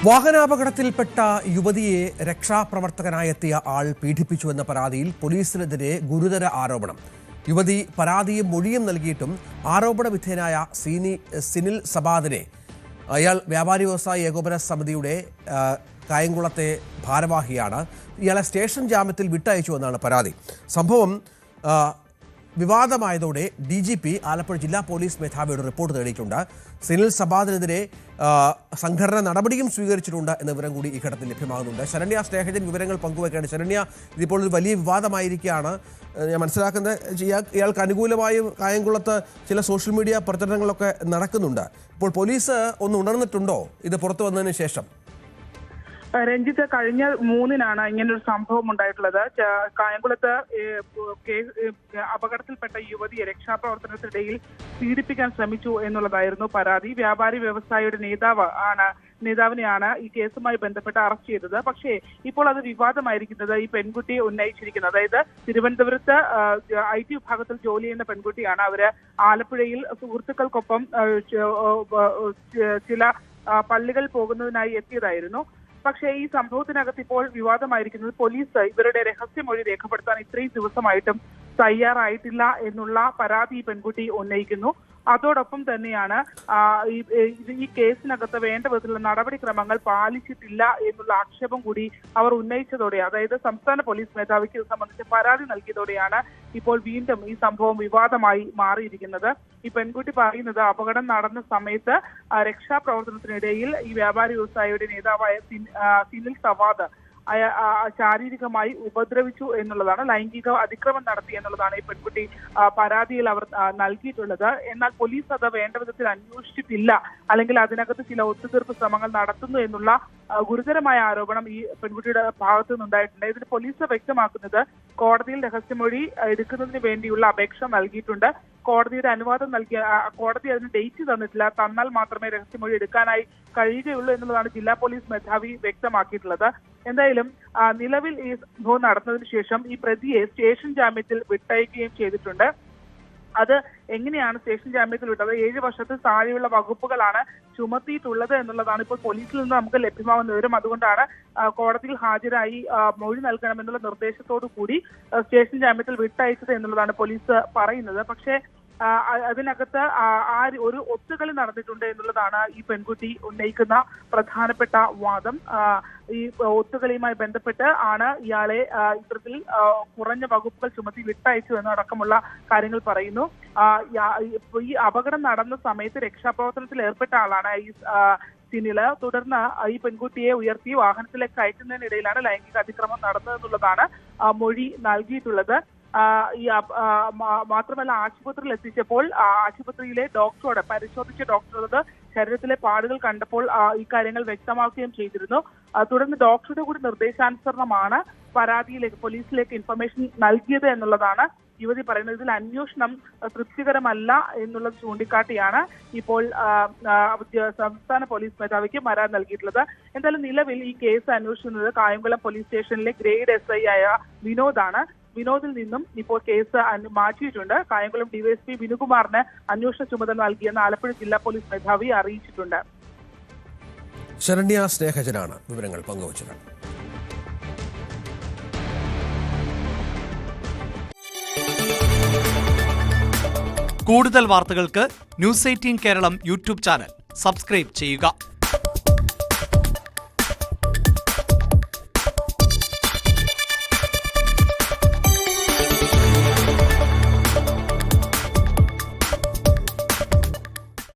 വാഹനാപകടത്തിൽപ്പെട്ട യുവതിയെ രക്ഷാപ്രവർത്തകനായെത്തിയ ആൾ പീഡിപ്പിച്ചുവെന്ന പരാതിയിൽ പോലീസിനെതിരെ ഗുരുതര ആരോപണം. യുവതി പരാതിയും മൊഴിയും നൽകിയിട്ടും ആരോപണ വിധേയനായ സിനിൽ സബാദിനെ, അയാൾ വ്യാപാരി വ്യവസായ ഏകോപന സമിതിയുടെ കായംകുളത്തെ ഭാരവാഹിയാണ്, ഇയാളെ സ്റ്റേഷൻ ജാമ്യത്തിൽ വിട്ടയച്ചുവെന്നാണ് പരാതി. സംഭവം വിവാദമായതോടെ DGP ആലപ്പുഴ ജില്ലാ പോലീസ് മേധാവിയുടെ റിപ്പോർട്ട് തേടിയിട്ടുണ്ട്. സിനിൽ സബാദിനെതിരെ സംഘടന നടപടിയും സ്വീകരിച്ചിട്ടുണ്ട് എന്ന വിവരം കൂടി ഈ ഘട്ടത്തിൽ ലഭ്യമാകുന്നുണ്ട്. ശരണ്യ സ്നേഹജൻ വിവരങ്ങൾ പങ്കുവയ്ക്കുകയാണ്. ശരണ്യ, ഇതിപ്പോൾ ഒരു വലിയ വിവാദമായിരിക്കുകയാണ്. ഞാൻ മനസ്സിലാക്കുന്നത് ഇയാൾക്ക് അനുകൂലമായും കായംകുളത്ത് ചില സോഷ്യൽ മീഡിയ പ്രചരണങ്ങളൊക്കെ നടക്കുന്നുണ്ട്. ഇപ്പോൾ പോലീസ് ഒന്ന് ഉണർന്നിട്ടുണ്ടോ ഇത് പുറത്തു വന്നതിന് ശേഷം? രഞ്ജിത്ത്, കഴിഞ്ഞ 3-നാണ് ഇങ്ങനൊരു സംഭവം ഉണ്ടായിട്ടുള്ളത്. കായംകുളത്ത് അപകടത്തിൽപ്പെട്ട യുവതിയെ രക്ഷാപ്രവർത്തനത്തിനിടയിൽ പീഡിപ്പിക്കാൻ ശ്രമിച്ചു എന്നുള്ളതായിരുന്നു പരാതി. വ്യാപാരി വ്യവസായിയുടെ നേതാവിനെയാണ് ഈ കേസുമായി ബന്ധപ്പെട്ട് അറസ്റ്റ് ചെയ്തത്. പക്ഷേ ഇപ്പോൾ അത് വിവാദമായിരിക്കുന്നത് ഈ പെൺകുട്ടിയെ ഉന്നയിച്ചിരിക്കുന്നത്, അതായത് തിരുവനന്തപുരത്ത് IT വിഭാഗത്തിൽ ജോലി ചെയ്യുന്ന പെൺകുട്ടിയാണ്. അവര് ആലപ്പുഴയിൽ സുഹൃത്തുക്കൾക്കൊപ്പം ചില പള്ളികൾ പോകുന്നതിനായി എത്തിയതായിരുന്നു. പക്ഷേ ഈ സംഭവത്തിനകത്ത് ഇപ്പോൾ വിവാദമായിരിക്കുന്നത് പോലീസ് ഇവരുടെ രഹസ്യമൊഴി രേഖപ്പെടുത്താൻ ഇത്രയും ദിവസമായിട്ടും തയ്യാറായിട്ടില്ല എന്നുള്ള പരാതി ഈ പെൺകുട്ടി ഉന്നയിക്കുന്നു. അതോടൊപ്പം തന്നെയാണ് ഈ കേസിനകത്ത് വേണ്ട വിധത്തിലുള്ള നടപടിക്രമങ്ങൾ പാലിച്ചിട്ടില്ല എന്നുള്ള ആക്ഷേപം കൂടി അവർ ഉന്നയിച്ചതോടെ, അതായത് സംസ്ഥാന പോലീസ് മേധാവിക്ക് ഇത് സംബന്ധിച്ച് പരാതി നൽകിയതോടെയാണ് ഇപ്പോൾ വീണ്ടും ഈ സംഭവം വിവാദമായി മാറിയിരിക്കുന്നത്. ഈ പെൺകുട്ടി പറയുന്നത് അപകടം നടന്ന സമയത്ത് രക്ഷാപ്രവർത്തനത്തിനിടയിൽ ഈ വ്യാപാരി വ്യവസായിയുടെ നേതാവായ സിനിൽ സവാദ് ശാരീരികമായി ഉപദ്രവിച്ചു എന്നുള്ളതാണ്, ലൈംഗിക അതിക്രമം നടത്തി എന്നുള്ളതാണ് ഈ പെൺകുട്ടി പരാതിയിൽ അവർ നൽകിയിട്ടുള്ളത്. എന്നാൽ പോലീസ് അത് വേണ്ട വിധത്തിൽ അന്വേഷിച്ചിട്ടില്ല, അല്ലെങ്കിൽ അതിനകത്ത് ചില ഒത്തുതീർപ്പ് ശ്രമങ്ങൾ നടത്തുന്നു എന്നുള്ള ഗുരുതരമായ ആരോപണം ഈ പെൺകുട്ടിയുടെ ഭാഗത്തു നിന്നുണ്ടായിട്ടുണ്ട്. ഇതിന് പോലീസ് വ്യക്തമാക്കുന്നത് കോടതിയിൽ രഹസ്യമൊഴി എടുക്കുന്നതിന് വേണ്ടിയുള്ള അപേക്ഷ നൽകിയിട്ടുണ്ട്. കോടതിയുടെ അനുവാദം നൽകിയ കോടതി അതിന് ഡേറ്റ് തന്നിട്ടില്ല, തന്നാൽ മാത്രമേ രഹസ്യമൊഴി എടുക്കാനായി കഴിയുകയുള്ളൂ എന്നുള്ളതാണ് ജില്ലാ പോലീസ് മേധാവി വ്യക്തമാക്കിയിട്ടുള്ളത്. എന്തായാലും നിലവിൽ ഈ സംഭവം നടന്നതിന് ശേഷം ഈ പ്രതിയെ സ്റ്റേഷൻ ജാമ്യത്തിൽ വിട്ടയക്കുകയും ചെയ്തിട്ടുണ്ട്. അത് എങ്ങനെയാണ് സ്റ്റേഷൻ ജാമ്യത്തിൽ വിട്ടത്? 7 വർഷത്തിൽ താഴെയുള്ള വകുപ്പുകളാണ് ചുമത്തിയിട്ടുള്ളത് എന്നുള്ളതാണ് ഇപ്പോൾ പോലീസിൽ നിന്ന് നമുക്ക് ലഭ്യമാകുന്ന വിവരം. അതുകൊണ്ടാണ് കോടതിയിൽ ഹാജരായി മൊഴി നൽകണമെന്നുള്ള നിർദ്ദേശത്തോടു കൂടി സ്റ്റേഷൻ ജാമ്യത്തിൽ വിട്ടയച്ചത് എന്നുള്ളതാണ് പോലീസ് പറയുന്നത്. പക്ഷേ അതിനകത്ത് ഒരു ഒത്തുകളി നടന്നിട്ടുണ്ട് എന്നുള്ളതാണ് ഈ പെൺകുട്ടി ഉന്നയിക്കുന്ന പ്രധാനപ്പെട്ട വാദം. ഈ ഒത്തുകളിയുമായി ബന്ധപ്പെട്ട് ആണ് ഇയാളെ ഇത്തരത്തിൽ കുറഞ്ഞ വകുപ്പുകൾ ചുമത്തി വിട്ടയച്ചു എന്നടക്കമുള്ള കാര്യങ്ങൾ പറയുന്നു. ഈ അപകടം നടന്ന സമയത്ത് രക്ഷാപ്രവർത്തനത്തിൽ ഏർപ്പെട്ട ആളാണ് ഈ സിനില്. തുടർന്ന് ഈ പെൺകുട്ടിയെ ഉയർത്തി വാഹനത്തിലേക്ക് കയറ്റുന്നതിനിടയിലാണ് ലൈംഗിക അതിക്രമം നടന്നതെന്നുള്ളതാണ് മൊഴി നൽകിയിട്ടുള്ളത്. മാത്രമല്ല ആശുപത്രിയിൽ എത്തിച്ചപ്പോൾ ആശുപത്രിയിലെ ഡോക്ടറോട്, പരിശോധിച്ച ഡോക്ടറോട് ശരീരത്തിലെ പാടുകൾ കണ്ടപ്പോൾ ഈ കാര്യങ്ങൾ വ്യക്തമാക്കുകയും ചെയ്തിരുന്നു. തുടർന്ന് ഡോക്ടറുടെ കൂടി നിർദ്ദേശാനുസരണമാണ് പോലീസിലേക്ക് ഇൻഫർമേഷൻ നൽകിയത് എന്നുള്ളതാണ് യുവതി പറയുന്നത്. ഇതിൽ അന്വേഷണം തൃപ്തികരമല്ല എന്നുള്ളത് ചൂണ്ടിക്കാട്ടിയാണ് ഇപ്പോൾ സംസ്ഥാന പോലീസ് മേധാവിക്ക് പരാതി നൽകിയിട്ടുള്ളത്. എന്തായാലും നിലവിൽ ഈ കേസ് അന്വേഷിക്കുന്നത് കായംകുളം പോലീസ് സ്റ്റേഷനിലെ ഗ്രേഡ് SI ആയ വിനോദാണ്. വിനോദിൽ നിന്നും ഇപ്പോൾ കേസ് മാറ്റിയിട്ടുണ്ട്. കായംകുളം DYSP വിനുകുമാറിന് അന്വേഷണ ചുമതല നൽകിയെന്ന് ആലപ്പുഴ ജില്ലാ പോലീസ് മേധാവി അറിയിച്ചിട്ടുണ്ട്. ശരണ്യ സ്നേഹജനാണ് വിവരങ്ങൾ പങ്കുവച്ചത്. കൂടുതൽ വാർത്തകൾക്ക് News 18 Keralam YouTube channel subscribe ചെയ്യുക.